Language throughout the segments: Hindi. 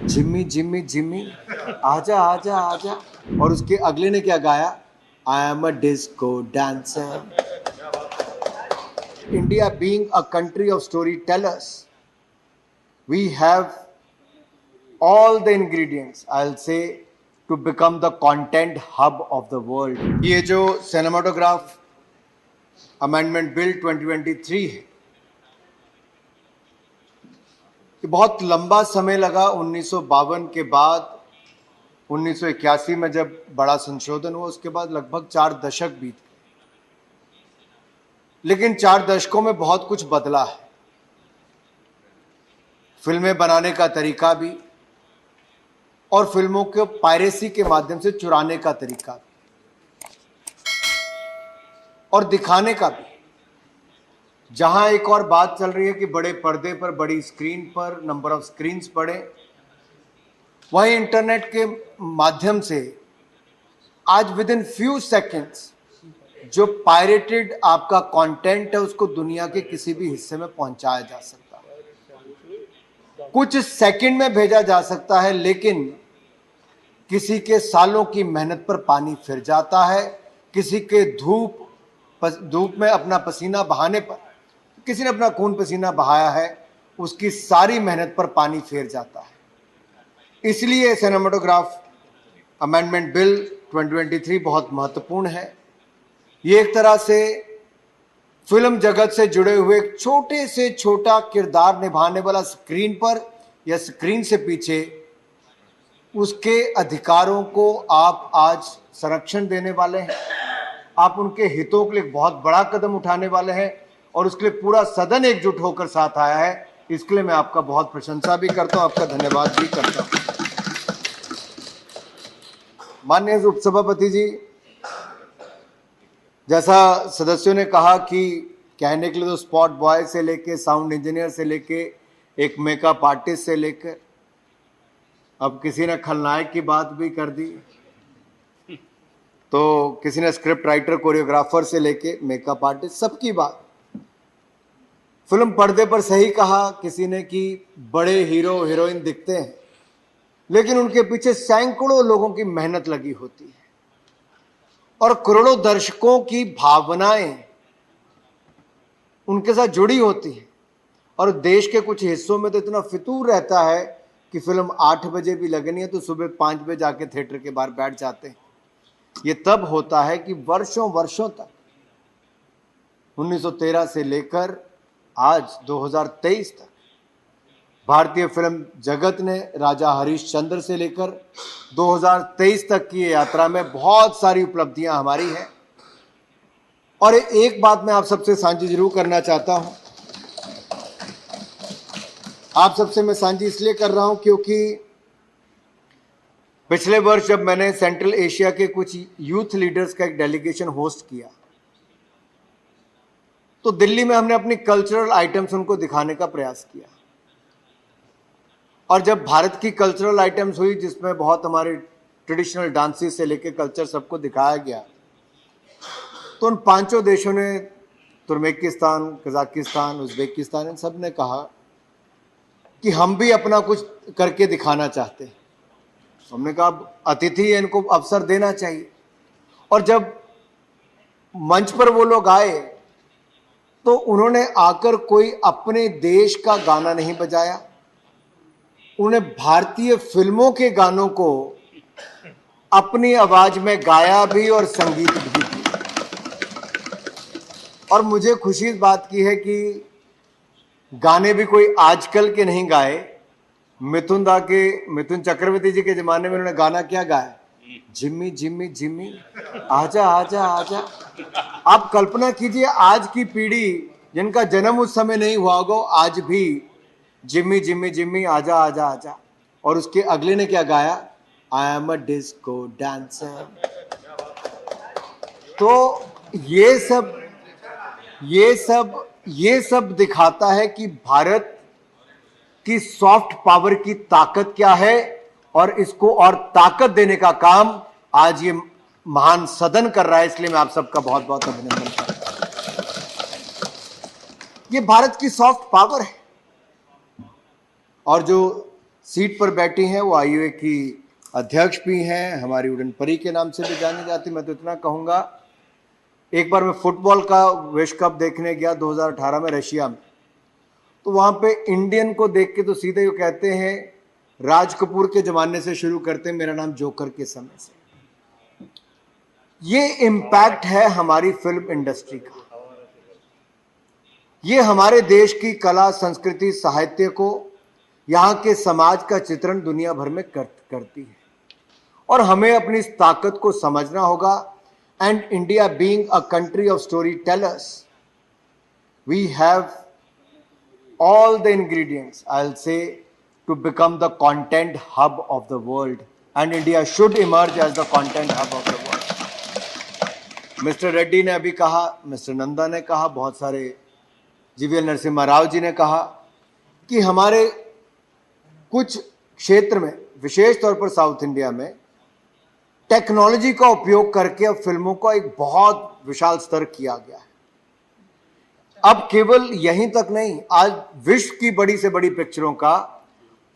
जिम्मी जिम्मी जिम्मी आजा आजा आजा। और उसके अगले ने क्या गाया? I am a disco dancer. India being a country of story tellers, we have all the ingredients, I'll say, to become the content hub of the world. ये जो सिनेमाटोग्राफ अमेंडमेंट बिल 2023 है, ये बहुत लंबा समय लगा। 1952 के बाद 1981 में जब बड़ा संशोधन हुआ, उसके बाद लगभग 4 दशक बीत गए। लेकिन 4 दशकों में बहुत कुछ बदला है। फिल्में बनाने का तरीका भी, और फिल्मों के पायरेसी के माध्यम से चुराने का तरीका भी, और दिखाने का भी। जहां एक और बात चल रही है कि बड़े पर्दे पर, बड़ी स्क्रीन पर, नंबर ऑफ स्क्रीन्स बढ़े, वहीं इंटरनेट के माध्यम से आज विद इन फ्यू सेकेंड्स जो पायरेटेड आपका कंटेंट है उसको दुनिया के किसी भी हिस्से में पहुंचाया जा सकता है, कुछ सेकंड में भेजा जा सकता है। लेकिन किसी के सालों की मेहनत पर पानी फिर जाता है। किसी के धूप में अपना पसीना बहाने पर, किसी ने अपना खून पसीना बहाया है, उसकी सारी मेहनत पर पानी फेर जाता है। इसलिए सिनेमाटोग्राफ अमेंडमेंट बिल 2023 बहुत महत्वपूर्ण है। ये एक तरह से फिल्म जगत से जुड़े हुए एक छोटे से छोटा किरदार निभाने वाला, स्क्रीन पर या स्क्रीन से पीछे, उसके अधिकारों को आप आज संरक्षण देने वाले हैं। आप उनके हितों के लिए बहुत बड़ा कदम उठाने वाले हैं, और उसके लिए पूरा सदन एकजुट होकर साथ आया है। इसके लिए मैं आपका बहुत प्रशंसा भी करता हूं, आपका धन्यवाद भी करता हूं। माननीय उपसभापति जी, जैसा सदस्यों ने कहा कि कहने के लिए तो स्पॉट बॉय से लेके, साउंड इंजीनियर से लेके, एक मेकअप आर्टिस्ट से लेकर, अब किसी ने खलनायक की बात भी कर दी, तो किसी ने स्क्रिप्ट राइटर, कोरियोग्राफर से लेके मेकअप आर्टिस्ट, सबकी बात। फिल्म पर्दे पर सही कहा किसी ने कि बड़े हीरो हीरोइन दिखते हैं, लेकिन उनके पीछे सैकड़ों लोगों की मेहनत लगी होती है, और करोड़ों दर्शकों की भावनाएं उनके साथ जुड़ी होती है। और देश के कुछ हिस्सों में तो इतना फितूर रहता है कि फिल्म 8 बजे भी लगनी है तो सुबह 5 बजे जाके थिएटर के बाहर बैठ जाते हैं। ये तब होता है कि वर्षों वर्षों तक, 1913 से लेकर आज 2023 तक, भारतीय फिल्म जगत ने राजा हरिश्चंद्र से लेकर 2023 तक की यात्रा में बहुत सारी उपलब्धियां हमारी हैं। और एक बात मैं आप सबसे साझी जरूर करना चाहता हूं। आप सबसे मैं साझी इसलिए कर रहा हूं क्योंकि पिछले वर्ष जब मैंने सेंट्रल एशिया के कुछ यूथ लीडर्स का एक डेलीगेशन होस्ट किया, तो दिल्ली में हमने अपनी कल्चरल आइटम्स उनको दिखाने का प्रयास किया। और जब भारत की कल्चरल आइटम्स हुई, जिसमें बहुत हमारे ट्रेडिशनल डांसेस से लेकर कल्चर सबको दिखाया गया, तो उन 5 देशों ने, तुर्कमेनिस्तान, कजाकिस्तान, उज्बेकिस्तान, इन सब ने कहा कि हम भी अपना कुछ करके दिखाना चाहते हैं। हमने कहा अतिथि है, इनको अवसर देना चाहिए। और जब मंच पर वो लोग आए तो उन्होंने आकर कोई अपने देश का गाना नहीं बजाया, उन्हें भारतीय फिल्मों के गानों को अपनी आवाज में गाया भी और संगीत भी दिया। और मुझे खुशी इस बात की है कि गाने भी कोई आजकल के नहीं गाए। मिथुन चक्रवर्ती जी के जमाने में उन्होंने गाना क्या गाया? जिम्मी जिम्मी जिम्मी आजा आजा आजा। आप कल्पना कीजिए, आज की पीढ़ी जिनका जन्म उस समय नहीं हुआ होगा, आज भी जिम्मी जिम्मी जिम्मी आजा आजा आजा। और उसके अगले ने क्या गाया? I am a disco dancer. तो ये सब दिखाता है कि भारत की सॉफ्ट पावर की ताकत क्या है, और इसको और ताकत देने का काम आज ये महान सदन कर रहा है। इसलिए मैं आप सबका बहुत बहुत अभिनंदन करता हूं। ये भारत की सॉफ्ट पावर है। और जो सीट पर बैठी हैं वो आईयूए की अध्यक्ष भी हैं, हमारी उड़न परी के नाम से भी जानी जाती। मैं तो इतना कहूँगा, एक बार मैं फुटबॉल का विश्व कप देखने गया 2018 में रशिया में, तो वहाँ पे इंडियन को देख के तो सीधे वो कहते हैं राज कपूर के ज़माने से शुरू करते हैं, मेरा नाम जोकर के समय से। ये इम्पैक्ट है हमारी फिल्म इंडस्ट्री का। ये हमारे देश की कला, संस्कृति, साहित्य को, यहाँ के समाज का चित्रण दुनिया भर में करती है और हमें अपनी इस ताकत को समझना होगा। And India being a country of story tellers, we have all the ingredients, I'll say, to become the content hub of the world, and India should emerge as the content hub of the world. Mister Reddy ने अभी कहा, मिस्टर नंदा ने कहा, बहुत सारे जीवीएल नरसिम्हा राव जी ने कहा कि हमारे कुछ क्षेत्र में, विशेष तौर पर साउथ इंडिया में, टेक्नोलॉजी का उपयोग करके अब फिल्मों का एक बहुत विशाल स्तर किया गया है। अब केवल यहीं तक नहीं, आज विश्व की बड़ी से बड़ी पिक्चरों का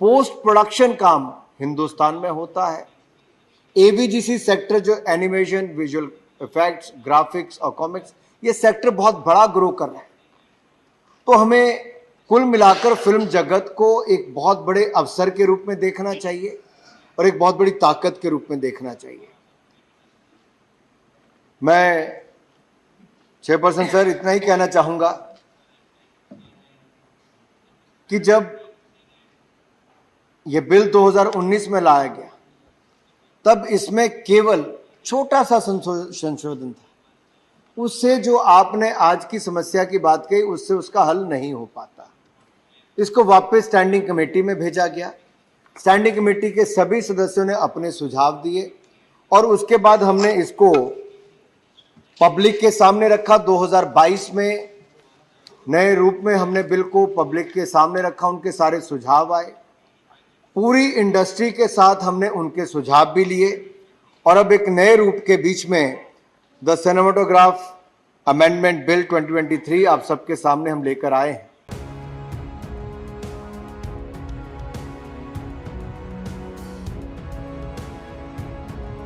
पोस्ट प्रोडक्शन काम हिंदुस्तान में होता है। एवीजीसी सेक्टर, जो एनिमेशन, विजुअल इफेक्ट्स, ग्राफिक्स और कॉमिक्स, ये सेक्टर बहुत बड़ा ग्रो कर रहा है। तो हमें कुल मिलाकर फिल्म जगत को एक बहुत बड़े अवसर के रूप में देखना चाहिए और एक बहुत बड़ी ताकत के रूप में देखना चाहिए। मैं चेयरपर्सन सर इतना ही कहना चाहूंगा कि जब ये बिल 2019 में लाया गया, तब इसमें केवल छोटा सा संशोधन था। उससे जो आपने आज की समस्या की बात कही, उससे उसका हल नहीं हो पाता। इसको वापस स्टैंडिंग कमेटी में भेजा गया। स्टैंडिंग कमेटी के सभी सदस्यों ने अपने सुझाव दिए और उसके बाद हमने इसको पब्लिक के सामने रखा। 2022 में नए रूप में हमने बिल को पब्लिक के सामने रखा, उनके सारे सुझाव आए, पूरी इंडस्ट्री के साथ हमने उनके सुझाव भी लिए और अब एक नए रूप के बीच में द सिनेमेटोग्राफ अमेंडमेंट बिल 2023 आप सबके सामने हम लेकर आए हैं।